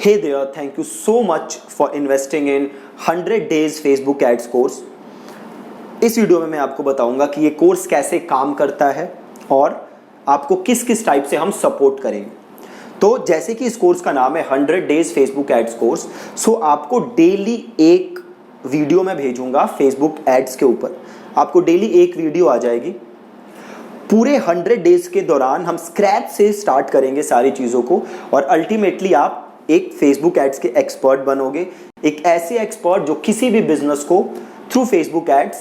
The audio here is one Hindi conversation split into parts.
Hey there, thank you so much for investing in 100 days Facebook ads course। इस वीडियो में मैं आपको बताऊंगा कि ये कोर्स कैसे काम करता है और आपको किस किस टाइप से हम सपोर्ट करेंगे। तो जैसे कि इस कोर्स का नाम है 100 डेज फेसबुक एड्स कोर्स, सो आपको डेली एक वीडियो मैं भेजूंगा फेसबुक एड्स के ऊपर। आपको डेली एक वीडियो आ जाएगी। पूरे 100 डेज के दौरान हम स्क्रैच से स्टार्ट करेंगे सारी चीज़ों को और अल्टीमेटली आप एक फेसबुक एड्स के एक्सपर्ट बनोगे, एक ऐसे एक्सपर्ट जो किसी भी बिजनेस को थ्रू फेसबुक एड्स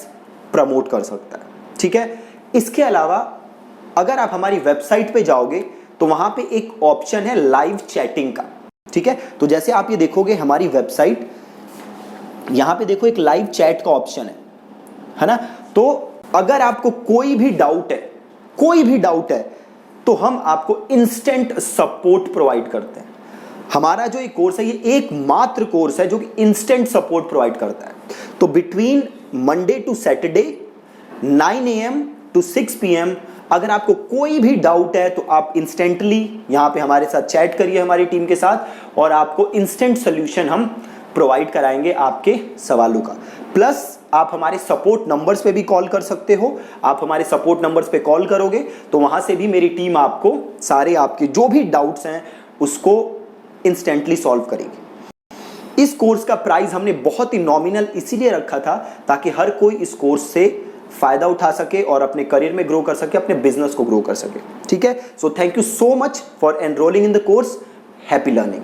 प्रमोट कर सकता है। ठीक है, इसके अलावा अगर आप हमारी वेबसाइट पे जाओगे तो वहां पे एक ऑप्शन है लाइव चैटिंग का। ठीक है, तो जैसे आप ये देखोगे हमारी वेबसाइट, यहां पे देखो एक लाइव चैट का ऑप्शन है ना। तो अगर आपको कोई भी डाउट है तो हम आपको इंस्टेंट सपोर्ट प्रोवाइड करते हैं। हमारा जो ये कोर्स है ये एकमात्र कोर्स है जो कि इंस्टेंट सपोर्ट प्रोवाइड करता है। तो between Monday to Saturday 9 AM to 6 PM अगर आपको कोई भी डाउट है तो आप इंस्टेंटली यहाँ पे हमारे साथ चैट करिए हमारी टीम के साथ और आपको इंस्टेंट सोल्यूशन हम प्रोवाइड कराएंगे आपके सवालों का। प्लस आप हमारे सपोर्ट नंबर्स पे भी कॉल कर सकते हो। आप हमारे सपोर्ट नंबर्स पे कॉल करोगे तो वहां से भी मेरी टीम आपको सारे आपके जो भी डाउट्स हैं उसको इंस्टेंटली सॉल्व करेगी। इस कोर्स का प्राइस हमने बहुत ही नॉमिनल इसीलिए रखा था ताकि हर कोई इस कोर्स से फायदा उठा सके और अपने करियर में ग्रो कर सके, अपने बिजनेस को ग्रो कर सके। ठीक है, so thank you so much for enrolling in the course. Happy learning.